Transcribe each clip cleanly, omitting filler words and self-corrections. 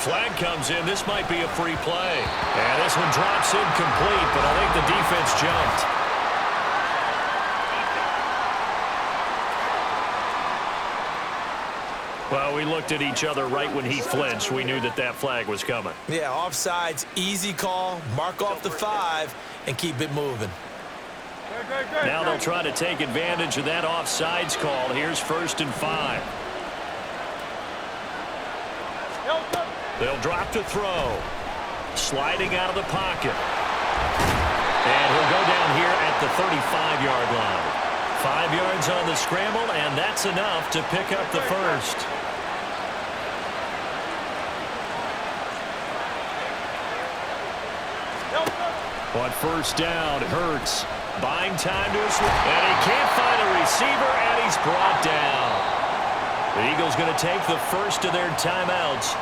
Flag comes in. This might be a free play. And this one drops incomplete, but I think the defense jumped. Well, we looked at each other right when he flinched. We knew that that flag was coming. Yeah, offsides, easy call. Mark off the 5 and keep it moving. Now they'll try to take advantage of that offsides call. Here's 1st and 5. They'll drop to throw. Sliding out of the pocket. And he'll go down here at the 35-yard line. 5 yards on the scramble, and that's enough to pick up the first. On 1st down, Hurts. Buying time to his and he can't find a receiver, and he's brought down. The Eagles going to take the first of their timeouts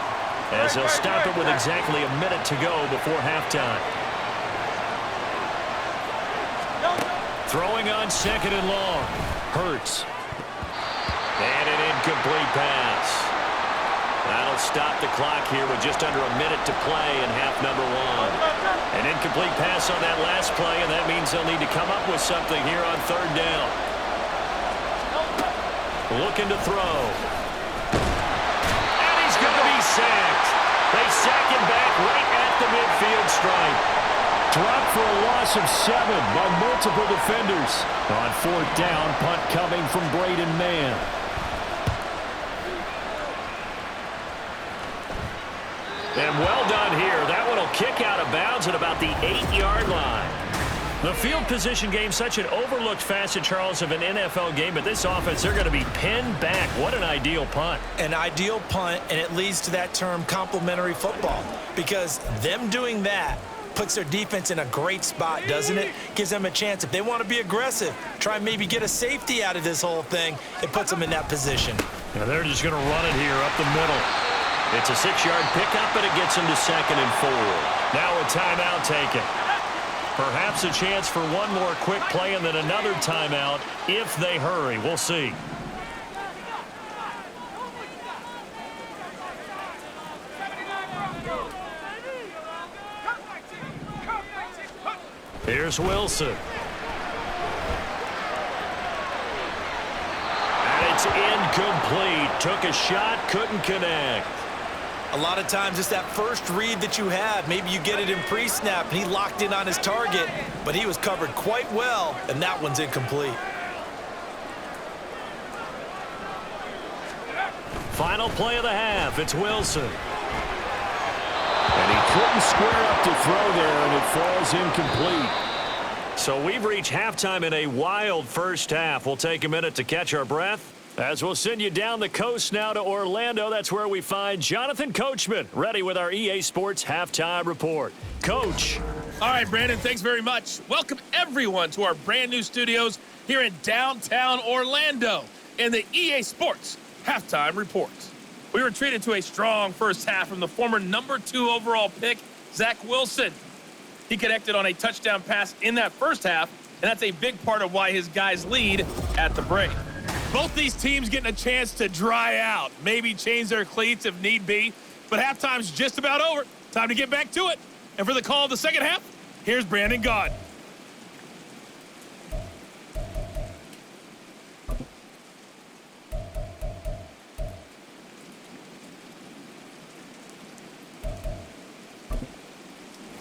as they'll stop it with exactly a minute to go before halftime. Throwing on 2nd and long. Hurts. And an incomplete pass. That'll stop the clock here with just under a minute to play in half number 1. An incomplete pass on that last play, and that means they'll need to come up with something here on 3rd down. Looking to throw. And he's going to be sacked. They sack him back right at the midfield stripe. Dropped for a loss of 7 by multiple defenders. On 4th down, punt coming from Braden Mann. And well done here. That one will kick out of bounds at about the 8-yard line. The field position game, such an overlooked facet, Charles, of an NFL game, but this offense, they're going to be pinned back. What an ideal punt. An ideal punt, and it leads to that term complementary football, because them doing that puts their defense in a great spot, doesn't it? Gives them a chance. If they want to be aggressive, try and maybe get a safety out of this whole thing, it puts them in that position. Now they're just going to run it here up the middle. It's a 6-yard pickup, and it gets them to 2nd and 4. Now a timeout taken. Perhaps a chance for one more quick play and then another timeout if they hurry. We'll see. Here's Wilson. And it's incomplete. Took a shot, couldn't connect. A lot of times it's that first read that you have. Maybe you get it in pre-snap, and he locked in on his target, but he was covered quite well, and that one's incomplete. Final play of the half. It's Wilson. And he couldn't square up to throw there, and it falls incomplete. So we've reached halftime in a wild first half. We'll take a minute to catch our breath, as we'll send you down the coast now to Orlando. That's where we find Jonathan Coachman, ready with our EA Sports Halftime Report. Coach. All right, Brandon, thanks very much. Welcome, everyone, to our brand-new studios here in downtown Orlando in the EA Sports Halftime Report. We were treated to a strong first half from the former #2 overall pick, Zach Wilson. He connected on a touchdown pass in that first half, and that's a big part of why his guys lead at the break. Both these teams getting a chance to dry out, maybe change their cleats if need be, but halftime's just about over. Time to get back to it. And for the call of the second half, here's Brandon Gaud.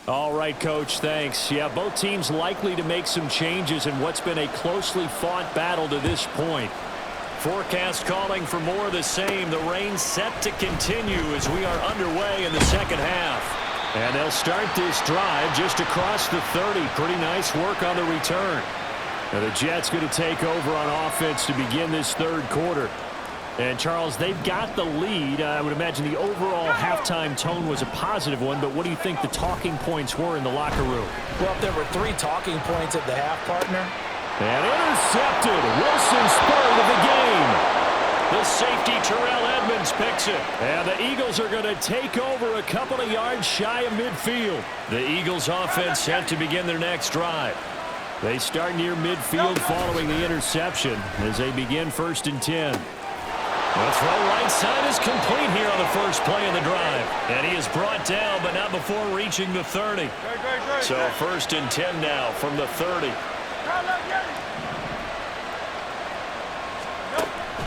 All right, Coach, thanks. Yeah, both teams likely to make some changes in what's been a closely fought battle to this point. Forecast calling for more of the same. The rain set to continue as we are underway in the second half. And they'll start this drive just across the 30. Pretty nice work on the return. Now the Jets going to take over on offense to begin this third quarter. And, Charles, they've got the lead. I would imagine the overall halftime tone was a positive one, but what do you think the talking points were in the locker room? Well, if there were 3 talking points at the half, partner. And intercepted. Wilson spurred of the game. The safety, Terrell Edmonds, picks it. And the Eagles are going to take over a couple of yards shy of midfield. The Eagles offense set to begin their next drive. They start near midfield following the interception as they begin 1st and 10. The throw right side is complete here on the first play of the drive. And he is brought down, but not before reaching the 30. So 1st and 10 now from the 30.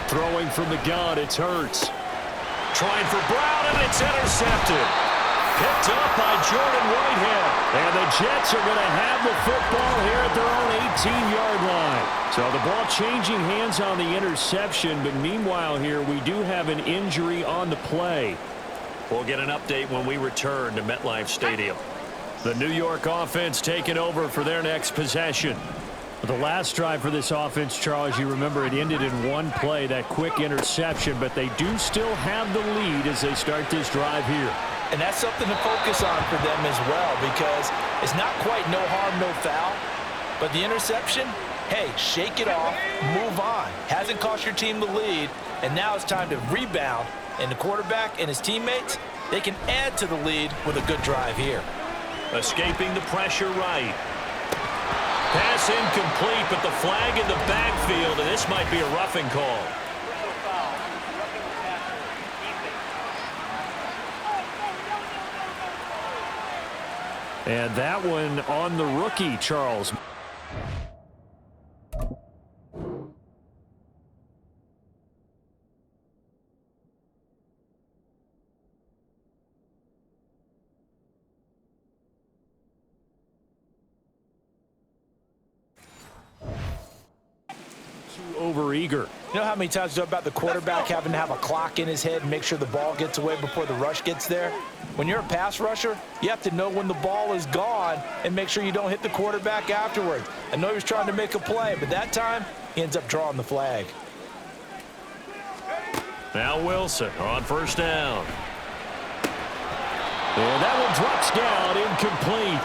Throwing from the gun, it's Hurts. Trying for Brown, and it's intercepted. Picked up by Jordan Whitehead. And the Jets are going to have the football here at their own 18-yard line. So the ball changing hands on the interception, but meanwhile here we do have an injury on the play. We'll get an update when we return to MetLife Stadium. The New York offense taking over for their next possession. The last drive for this offense, Charles, you remember it ended in one play, that quick interception, but they do still have the lead as they start this drive here. And that's something to focus on for them as well, because it's not quite no harm, no foul. But the interception, hey, shake it off, move on. Hasn't cost your team the lead, and now it's time to rebound. And the quarterback and his teammates, they can add to the lead with a good drive here. Escaping the pressure right. Pass incomplete, but the flag in the backfield, and this might be a roughing call. And that one on the rookie, Charles. Overeager. You know how many times you talk about the quarterback having to have a clock in his head and make sure the ball gets away before the rush gets there? When you're a pass rusher, you have to know when the ball is gone and make sure you don't hit the quarterback afterwards. I know he was trying to make a play, but that time he ends up drawing the flag. Now Wilson on 1st down. And that one drops down, incomplete.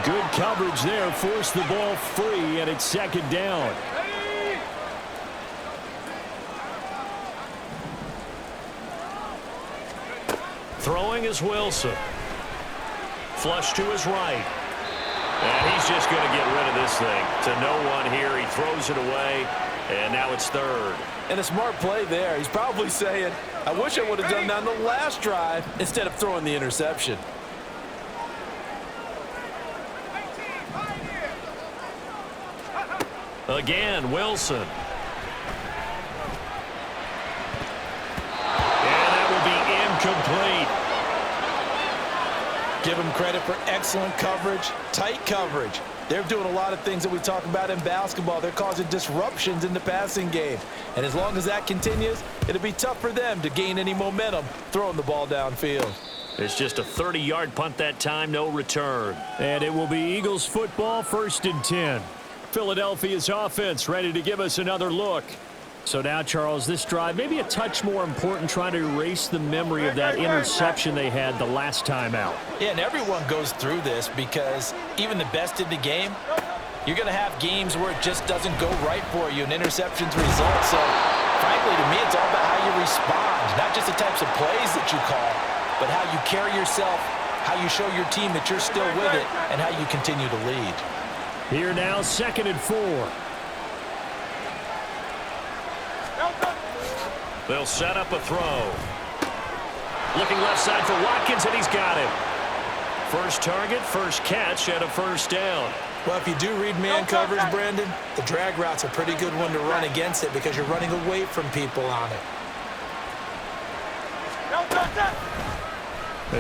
Good coverage there, forced the ball free, and it's 2nd down. Throwing is Wilson. Flush to his right. And he's just going to get rid of this thing. To no one here. He throws it away. And now it's 3rd. And a smart play there. He's probably saying, I wish I would have done that on the last drive instead of throwing the interception. Again, Wilson. Incomplete. Give them credit for excellent coverage, tight coverage. They're doing a lot of things that we talk about in basketball. They're causing disruptions in the passing game. And as long as that continues, it'll be tough for them to gain any momentum throwing the ball downfield. It's just a 30-yard punt that time, no return. And it will be Eagles football, 1st and 10. Philadelphia's offense ready to give us another look. So now, Charles, this drive maybe a touch more important, trying to erase the memory of that interception they had the last time out. Yeah, and everyone goes through this because even the best in the game, you're going to have games where it just doesn't go right for you and interceptions result. So, frankly, to me, it's all about how you respond, not just the types of plays that you call, but how you carry yourself, how you show your team that you're still with it, and how you continue to lead. Here now, 2nd and 4. They'll set up a throw. Looking left side for Watkins, and he's got him. First target, first catch, and a 1st down. Well, if you do read man coverage, Brandon, the drag route's a pretty good one to run against it because you're running away from people on it.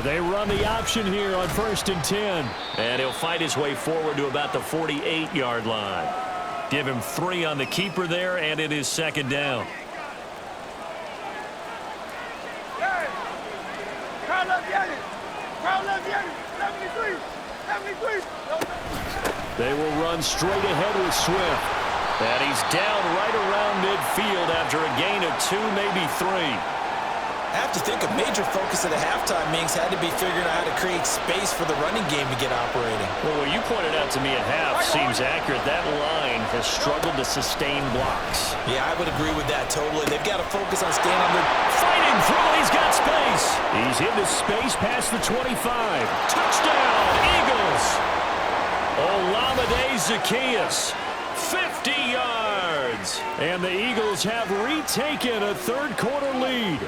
They run the option here on 1st and 10. And he'll fight his way forward to about the 48-yard line. Give him 3 on the keeper there, and it is 2nd down. They will run straight ahead with Swift. And he's down right around midfield after a gain of 2, maybe 3. I have to think a major focus of the halftime meetings had to be figuring out how to create space for the running game to get operating. Well, what you pointed out to me at half seems accurate. That line has struggled to sustain blocks. Yeah, I would agree with that totally. They've got to focus on staying on the... Fighting through, he's got space. He's into space past the 25. Touchdown, Eagles. Olamide Zaccheaus, 50 yards. yards. And the Eagles have retaken a third-quarter lead.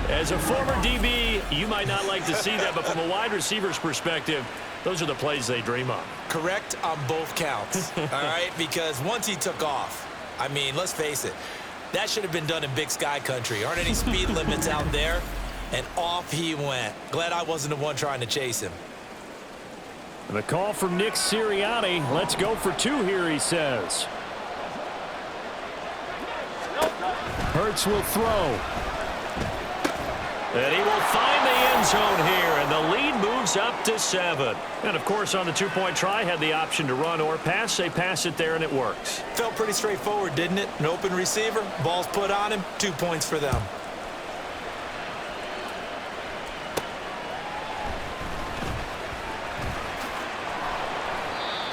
As a former DB, you might not like to see that, but from a wide receiver's perspective, those are the plays they dream of. Correct on both counts, all right? Because once he took off, I mean, let's face it, that should have been done in Big Sky country. Aren't any speed limits out there? And off he went. Glad I wasn't the one trying to chase him. The call from Nick Sirianni. Let's go for two here, he says. Hurts will throw. And he will find the end zone here, and the lead moves up to 7. And, of course, on the two-point try, had the option to run or pass. They pass it there, and it works. Felt pretty straightforward, didn't it? An open receiver, ball's put on him, 2 points for them.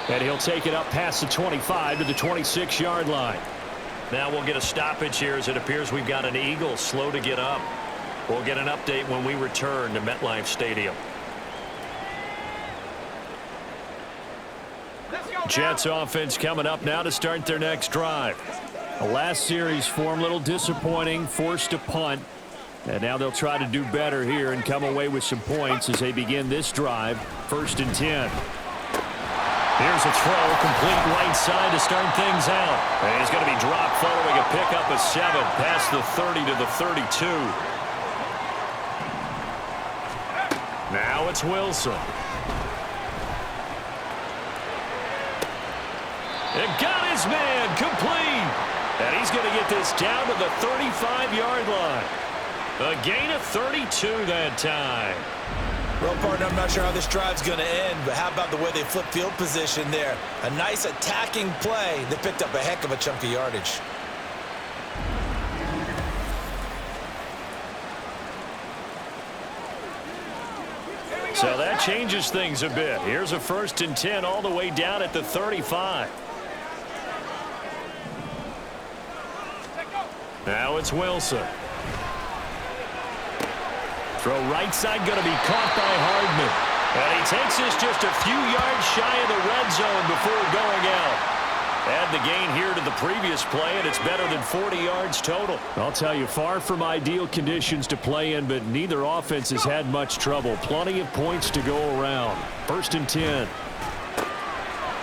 And he'll take it up past the 25 to the 26-yard line. Now we'll get a stoppage here as it appears we've got an Eagle slow to get up. We'll get an update when we return to MetLife Stadium. Jets offense coming up now to start their next drive. The last series form a little disappointing, forced to punt. And now they'll try to do better here and come away with some points as they begin this drive. 1st and 10. Here's a throw, complete right side to start things out. And he's going to be dropped following a pickup of 7 past the 30 to the 32. Now it's Wilson. It got his man complete. And he's going to get this down to the 35-yard line. A gain of 32 that time. Well, partner, I'm not sure how this drive's going to end, but how about the way they flip field position there? A nice attacking play that picked up a heck of a chunk of yardage. So that changes things a bit. Here's a 1st and 10 all the way down at the 35. Now it's Wilson. Throw right side going to be caught by Hardman. And he takes this just a few yards shy of the red zone before going out. Add the gain here to the previous play, and it's better than 40 yards total. I'll tell you, far from ideal conditions to play in, but neither offense has had much trouble. Plenty of points to go around. 1st and 10.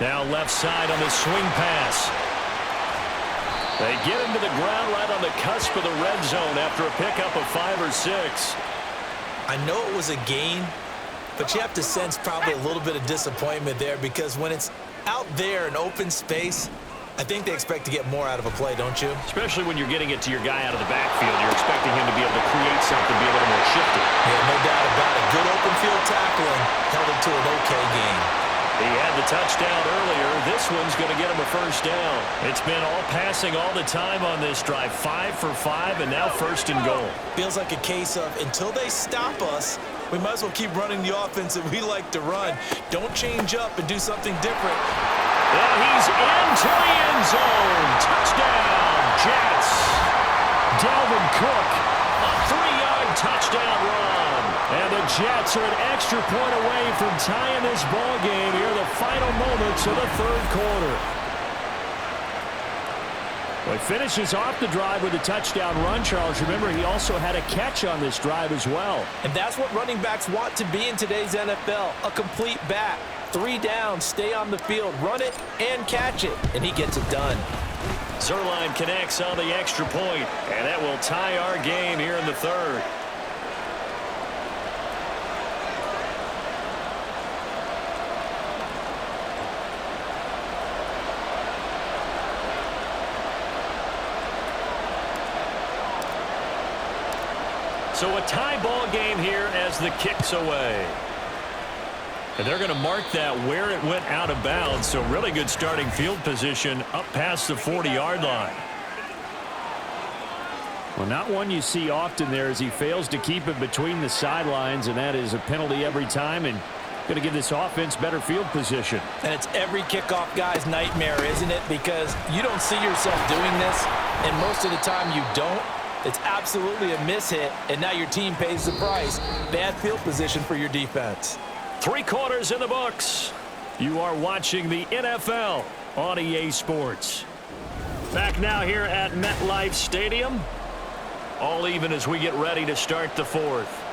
Now left side on the swing pass. They get him to the ground right on the cusp of the red zone after a pickup of 5 or 6. I know it was a gain, but you have to sense probably a little bit of disappointment there because when it's out there in open space, I think they expect to get more out of a play, don't you? Especially when you're getting it to your guy out of the backfield. You're expecting him to be able to create something, be a little more shifty. Yeah, no doubt about it. Good open field tackling held it to an okay game. He had the touchdown earlier. This one's going to get him a 1st down. It's been all passing all the time on this drive. 5 for 5, and now 1st and goal. Feels like a case of until they stop us, we might as well keep running the offense that we like to run. Don't change up and do something different. And he's into the end zone. Touchdown, Jets. Dalvin Cook. A 3-yard touchdown run. And the Jets are an extra point away from tying this ball game here in the final moments of the 3rd quarter. Well, he finishes off the drive with a touchdown run, Charles. Remember, he also had a catch on this drive as well. And that's what running backs want to be in today's NFL, a complete back. 3 down, stay on the field, run it, and catch it. And he gets it done. Zerline connects on the extra point, and that will tie our game here in the 3rd. So a tie ball game here as the kick's away. And they're going to mark that where it went out of bounds. So really good starting field position up past the 40-yard line. Well, not one you see often there as he fails to keep it between the sidelines, and that is a penalty every time and going to give this offense better field position. And it's every kickoff guy's nightmare, isn't it? Because you don't see yourself doing this, and most of the time you don't. It's absolutely a mishit, and now your team pays the price. Bad field position for your defense. 3 quarters in the books. You are watching the NFL on EA Sports. Back now here at MetLife Stadium. All even as we get ready to start the fourth.